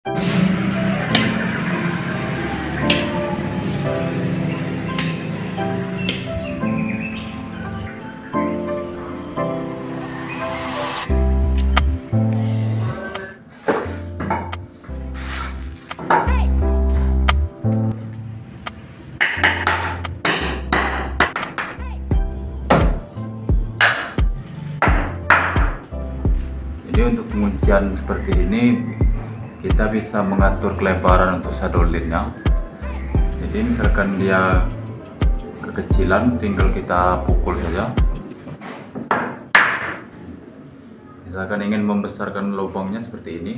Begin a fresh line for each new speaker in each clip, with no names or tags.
Jadi untuk penguncian seperti ini kita bisa mengatur kelebaran untuk sadolinnya. Jadi misalkan dia kekecilan, tinggal kita pukul saja. Misalkan ingin membesarkan lubangnya seperti ini,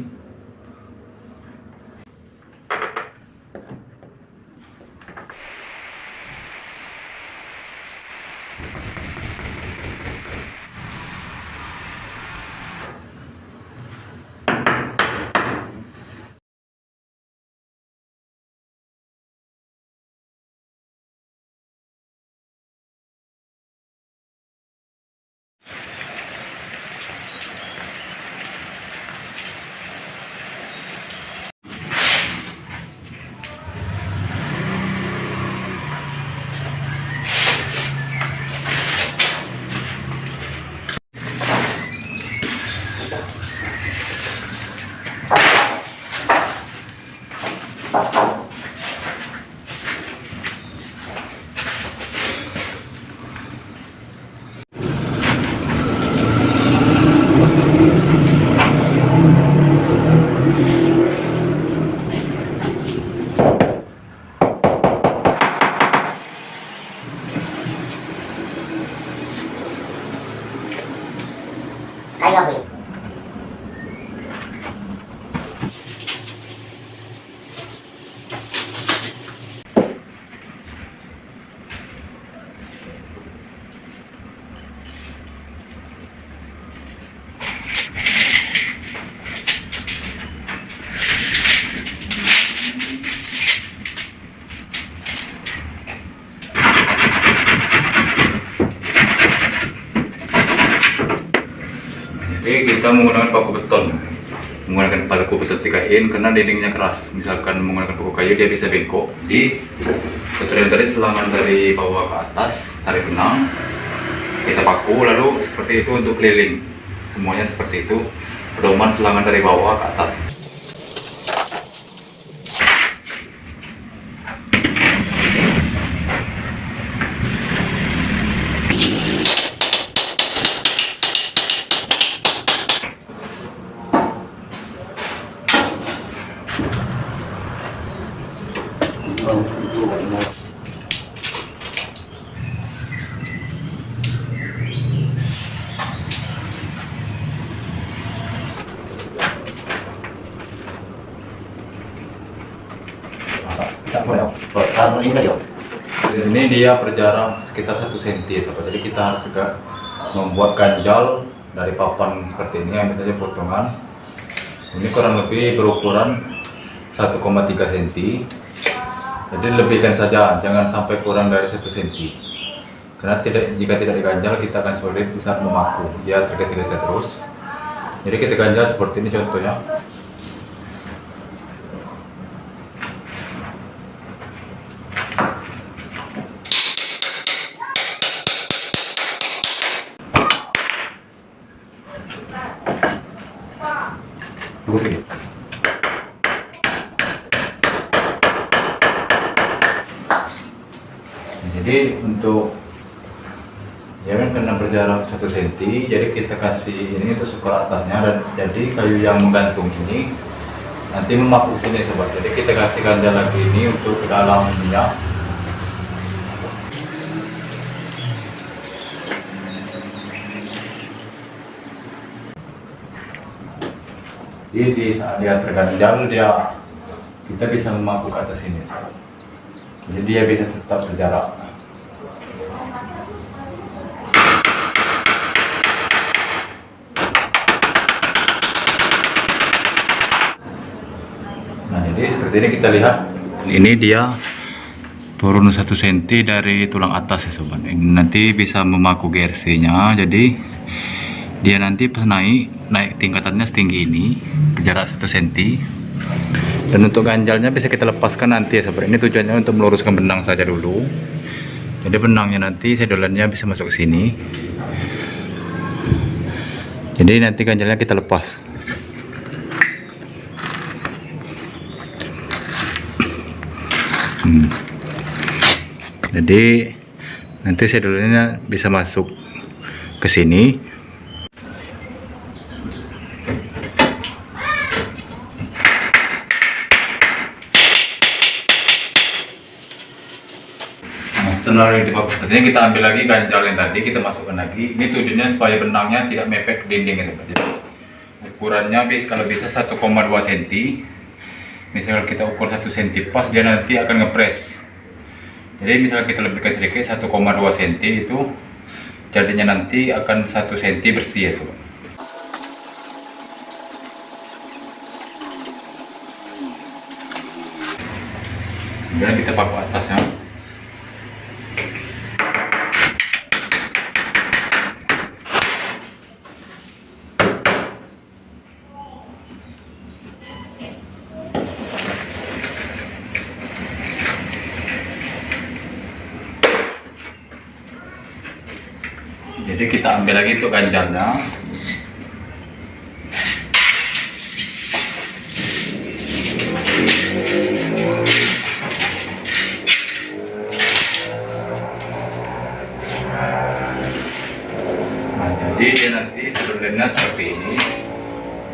jadi kita menggunakan paku beton, menggunakan paku beton 3 in karena dindingnya keras. Misalkan menggunakan paku kayu dia bisa bengkok. Jadi tutorial tadi selangan dari bawah ke atas, tarik benang, kita paku, lalu seperti itu untuk keliling, semuanya seperti itu, pedoman selangan dari bawah ke atas. Ini dia berjarak sekitar 1 cm ya sahabat. Jadi kita harus juga membuat ganjal dari papan seperti ini, ambil saja potongan. Ini kurang lebih berukuran 1,3 cm. Jadi lebihkan saja, jangan sampai kurang dari 1 cm. Karena jika tidak diganjal kita akan sulit bisa memaku, dia tergesa-gesa terus. Jadi kita ganjal seperti ini contohnya. Jadi untuk jangan kena berjarak 1 cm, jadi kita kasih ini untuk skor atasnya, dan jadi kayu yang menggantung ini nanti memaku sini sobat. Jadi kita kasih ganjal lagi ini untuk ke dalam minyak. Jadi saat dia terganjal, kita bisa memaku ke atas ini sobat. Jadi dia bisa tetap berjarak. Nah, jadi seperti ini kita lihat. Ini dia turun 1 cm dari tulang atas ya sobat. Ini nanti bisa memaku GRC-nya. Jadi dia nanti pas naik tingkatannya setinggi ini, berjarak 1 cm. Dan untuk ganjalnya bisa kita lepaskan nanti ya sobat. Ini tujuannya untuk meluruskan benang saja dulu. Jadi benangnya nanti sedolannya bisa masuk ke sini. Jadi nanti ganjalnya kita lepas. Jadi nanti sedolannya bisa masuk ke sini. Setelah yang dipakai, kita ambil lagi ganjal yang tadi, kita masukkan lagi. Ini tujuannya supaya benangnya tidak mepet ke dinding ya seperti itu. Ukurannya kalau bisa 1,2 cm. Misalnya kita ukur 1 cm pas, dia nanti akan ngepres. Jadi misalnya kita lebihkan sedikit 1,2 cm itu jadinya nanti akan 1 cm bersih ya sobat. Kemudian kita pakai atasnya. Jadi kita ambil lagi untuk ganjalnya. Nah, jadi dia nanti sadulennya seperti ini.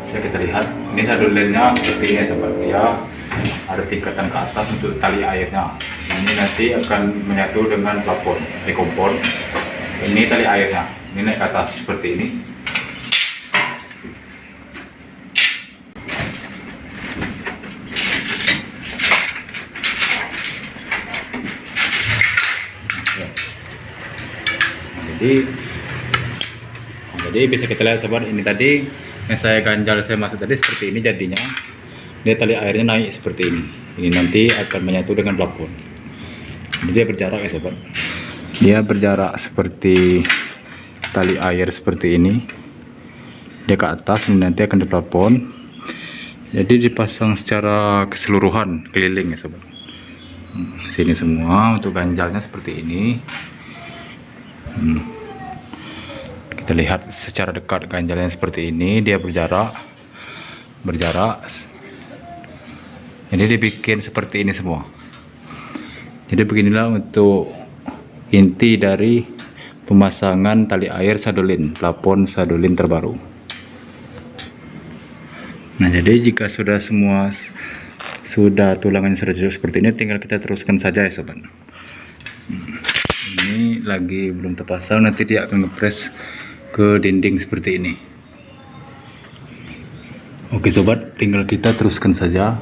Bisa kita lihat, ini sadulennya seperti ini sobat. Ya, ada tingkatan ke atas untuk tali airnya. Ini nanti akan menyatu dengan plafon, kompor. Ini tali airnya, ini naik ke atas seperti ini. Jadi bisa kita lihat sobat, ini tadi yang saya ganjal, saya masuk tadi seperti ini jadinya. Dia tali airnya naik seperti ini. Ini nanti akan menyatu dengan plafon. Jadi dia berjarak ya sobat. Dia berjarak seperti tali air seperti ini. Dia ke atas, ini nanti akan di plafon. Jadi dipasang secara keseluruhan keliling ya sobat. Sini semua untuk ganjalnya seperti ini. Kita lihat secara dekat ganjalnya seperti ini. Dia berjarak. Jadi dibikin seperti ini semua. Jadi beginilah untuk inti dari pemasangan tali air sadolin, plafon sadolin terbaru. Nah, jadi jika sudah semua tulangannya sudah cocok seperti ini, tinggal kita teruskan saja ya sobat. Ini lagi belum terpasang, nanti dia akan ngepres ke dinding seperti ini. Oke sobat, tinggal kita teruskan saja.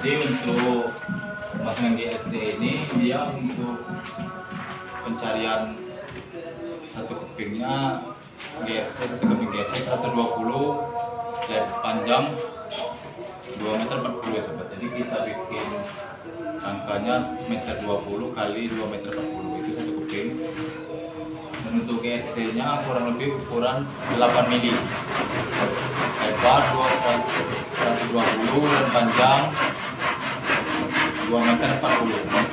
Jadi untuk pemasangan GRC ini dia untuk pencarian satu kepingnya GRC, satu keping GRC 120 dan panjang 2 meter 40 ya sobat. Jadi kita bikin angkanya meter 20 kali 2 meter 40 itu satu keping. Dan untuk GRC nya kurang lebih ukuran 8 mili, lebar 120 dan panjang 2 meter 40.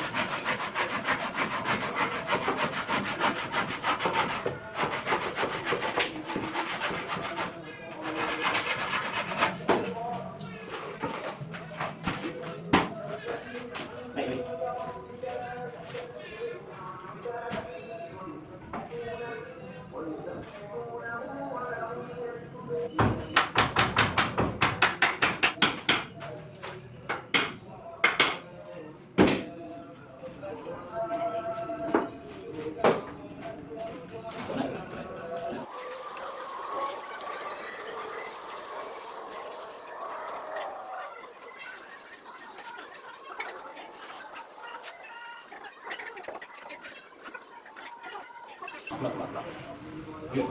Yuk.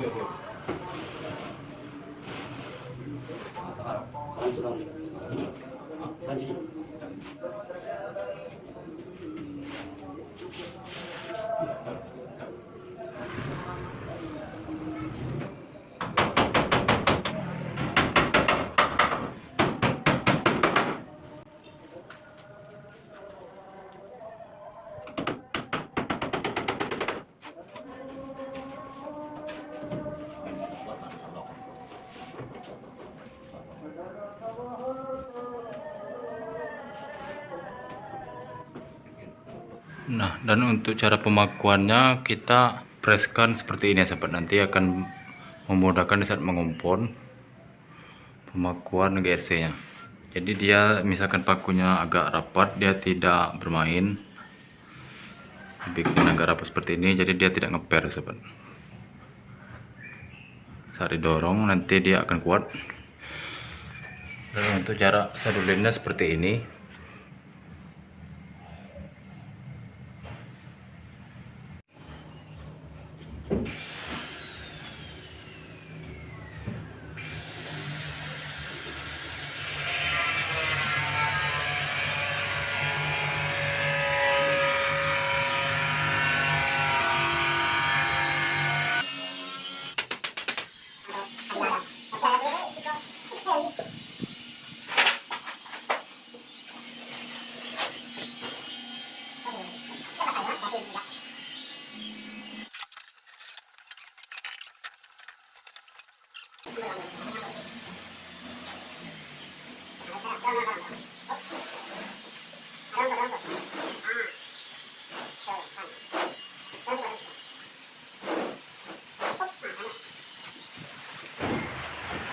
Nah, dan untuk cara pemakuannya kita preskan seperti ini ya sahabat. Nanti akan memudahkan di saat mengompon pemakuan GRC nya. Jadi dia misalkan pakunya agak rapat, dia tidak bermain, bikin agak rapat seperti ini, jadi dia tidak ngeper sahabat. Saat didorong nanti dia akan kuat. Dan untuk cara sadulinnya seperti ini.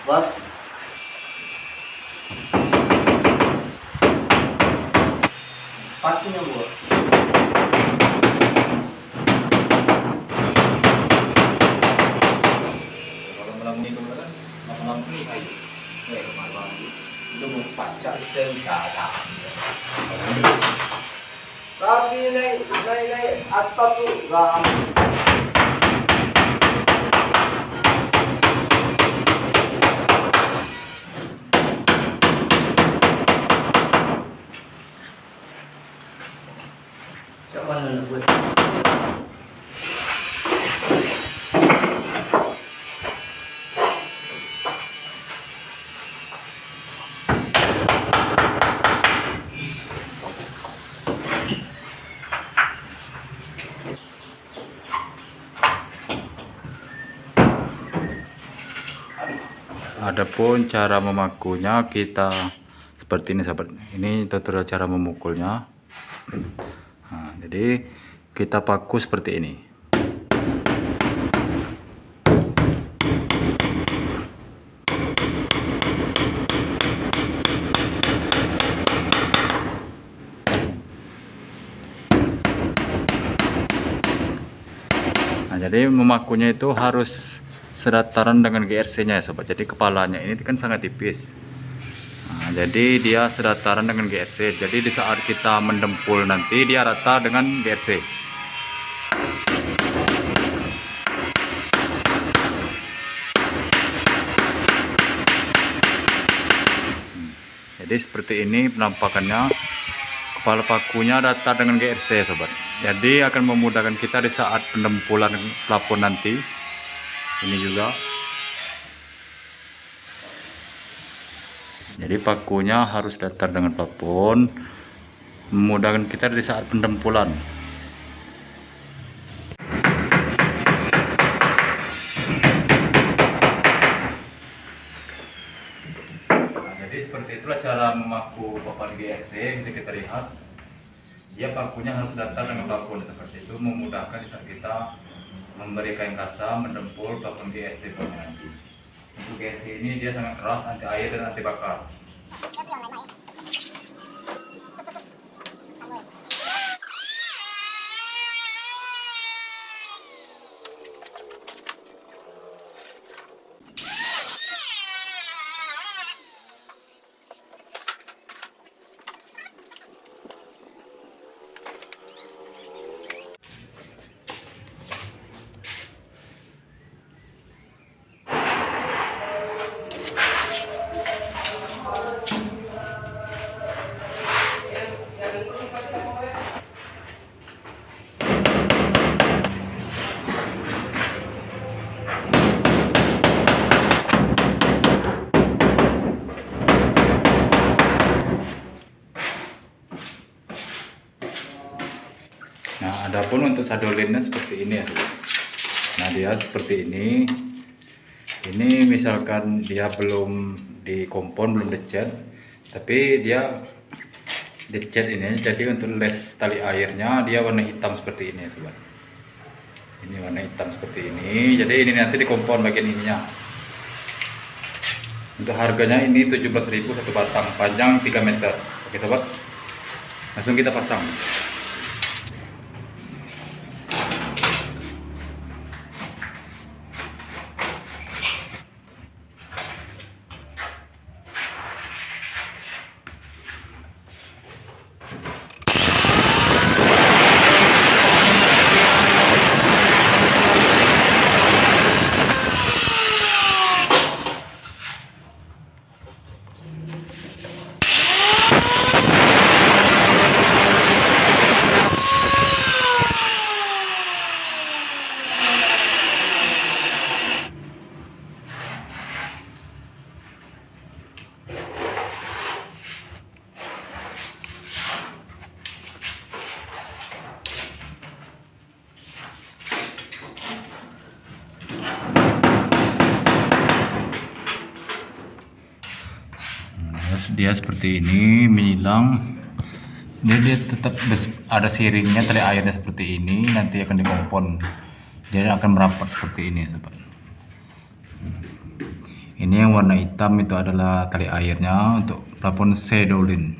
Bos. Pastinya bos.
Kalau malam ini kan malam ini ayo.
Malam itu mau pacar senjata. Tapi naik atas tuh ram. Siapa yang buat?
Adapun cara memakunya kita seperti ini sahabat. Ini tutorial cara memukulnya. Nah, jadi kita paku seperti ini. Nah, jadi memakunya itu harus sedataran dengan GRC nya ya sobat. Jadi kepalanya ini kan sangat tipis. Nah, Nah, jadi dia sedataran dengan GRC. Jadi di saat kita mendempul nanti dia rata dengan GRC. Jadi seperti ini penampakannya. Kepala pakunya datar dengan GRC sobat. Jadi akan memudahkan kita di saat pendempulan plafon nanti. Ini juga. Jadi pakunya harus datar dengan plafon, memudahkan kita di saat pendempulan. Nah, jadi seperti itulah cara memaku papan GRC. Bisa kita lihat, dia pakunya harus datar dengan plafon seperti itu, memudahkan di saat kita memberi kain kasa mendempul plafon GRC pada nanti. Untuk GRC ini dia sangat keras, anti air dan anti bakar. Nah, adapun untuk sadolinnya seperti ini ya. Nah, dia seperti ini. Ini misalkan dia belum dikompon, belum dicat, tapi dia dicat ini. Jadi untuk les tali airnya dia warna hitam seperti ini ya sobat. Ini warna hitam seperti ini. Jadi ini nanti dikompon bagian ininya. Untuk harganya ini 17.000 satu batang, panjang 3 meter. Oke sobat, langsung kita pasang. Dia seperti ini menyilang. Dia tetap ada siringnya, tali airnya seperti ini. Nanti akan dikompon, dia akan merapat seperti ini sobat. Ini yang warna hitam itu adalah tali airnya untuk plafon Sedolin.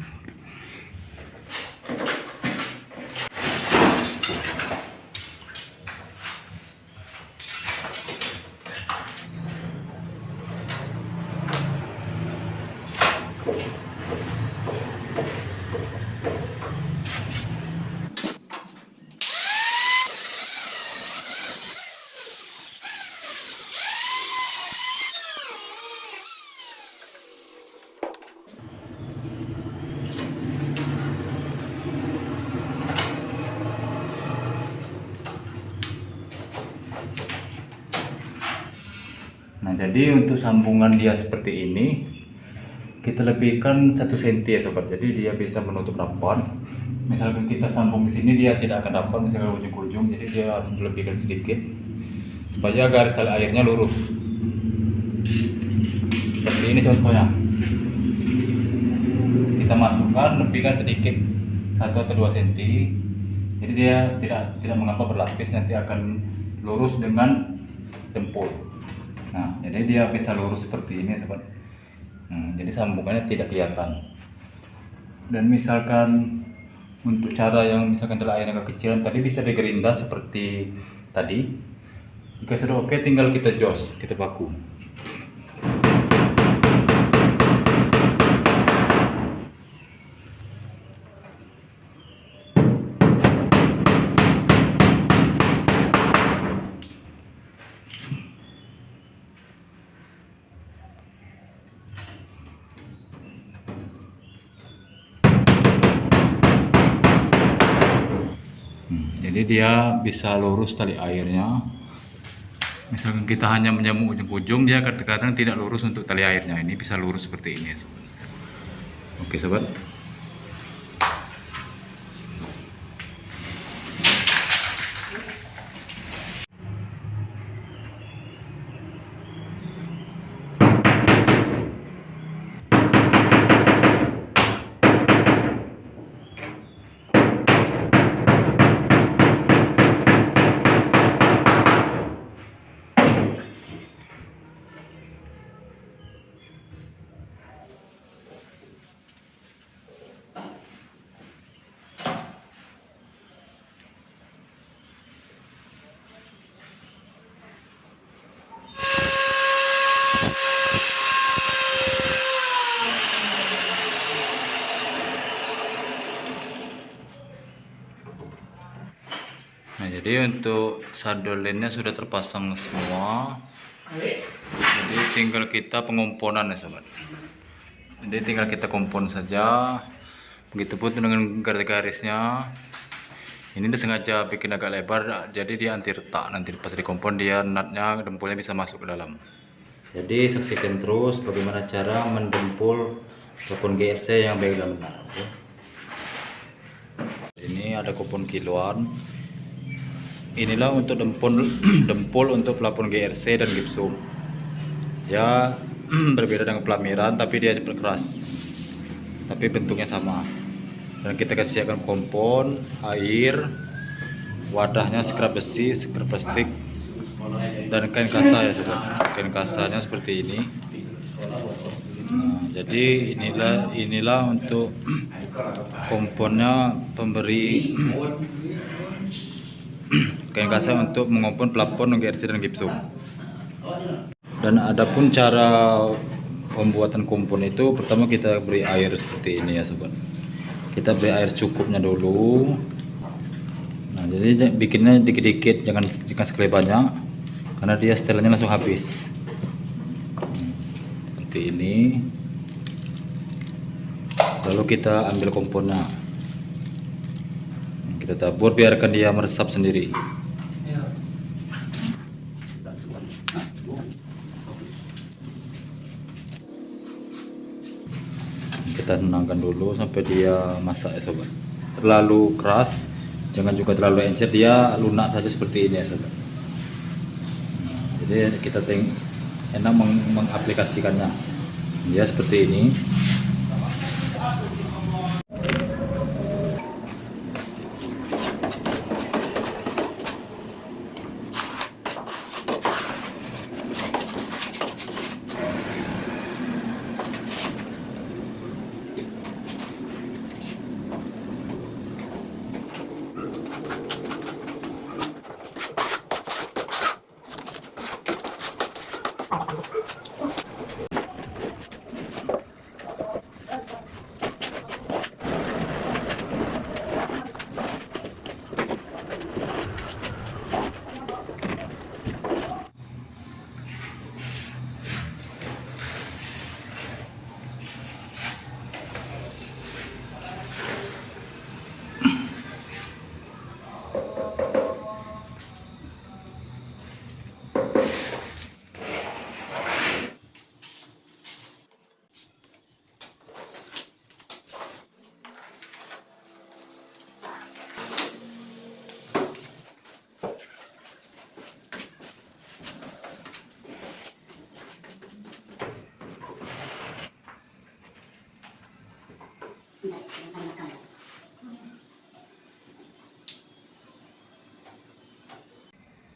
Nah, jadi untuk sambungan dia seperti ini kita lebihkan 1 cm ya sobat. Jadi dia bisa menutup rapat. Misalkan kita sambung di sini dia tidak akan dapat misalkan ujung-ujung, jadi dia harus dilebihkan sedikit supaya garis tali airnya lurus. Seperti ini contohnya. Kita masukkan, lebihkan sedikit 1 atau 2 cm. Jadi dia tidak mengapa berlapis, nanti akan lurus dengan dempul. Nah, jadi dia bisa lurus seperti ini sobat. Jadi sambungannya tidak kelihatan. Dan misalkan untuk cara yang misalkan tali airnya kekecilan tadi bisa digerindas seperti tadi. Jika sudah oke, tinggal kita jos, kita baku. Jadi dia bisa lurus tali airnya. Misalkan kita hanya menyambung ujung-ujung, dia kadang-kadang tidak lurus untuk tali airnya. Ini bisa lurus seperti ini ya, sobat. Oke sobat. Nah, jadi untuk sadolennya sudah terpasang semua. Jadi tinggal kita pengomponan ya sobat. Jadi tinggal kita kompon saja. Begitupun dengan garis-garisnya. Ini disengaja bikin agak lebar, jadi dia anti retak. Nanti pas dikompon dia nutnya, dempulnya bisa masuk ke dalam. Jadi saksikan terus bagaimana cara mendempul plafon GRC yang baik dan benar. Oke. Ini ada kupon kiloan. Inilah untuk dempul untuk plafon GRC dan gipsum. Ya berbeda dengan pelamiran, tapi dia cepat keras. Tapi bentuknya sama. Dan kita kasih akan kompon, air, wadahnya scrap besi, scrap plastik, dan kain kasa ya sobat. Kain kasanya seperti ini. Nah, jadi inilah untuk komponnya pemberi kain kasa untuk mengompon plafon GRC dan gipsum. Dan adapun cara pembuatan kompon itu, pertama kita beri air seperti ini ya sobat. Kita beri air cukupnya dulu. Nah, jadi bikinnya dikit-dikit, jangan sekali banyak, karena dia setelannya langsung habis. Seperti ini. Lalu kita ambil komponnya. Kita tabur, biarkan dia meresap sendiri. Kita tenangkan dulu sampai dia masak ya sobat. Terlalu keras, jangan juga terlalu encer, dia lunak saja seperti ini ya sobat. Jadi kita enak mengaplikasikannya. Dia seperti ini.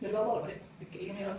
Dia bawa, dia bikin ini lah.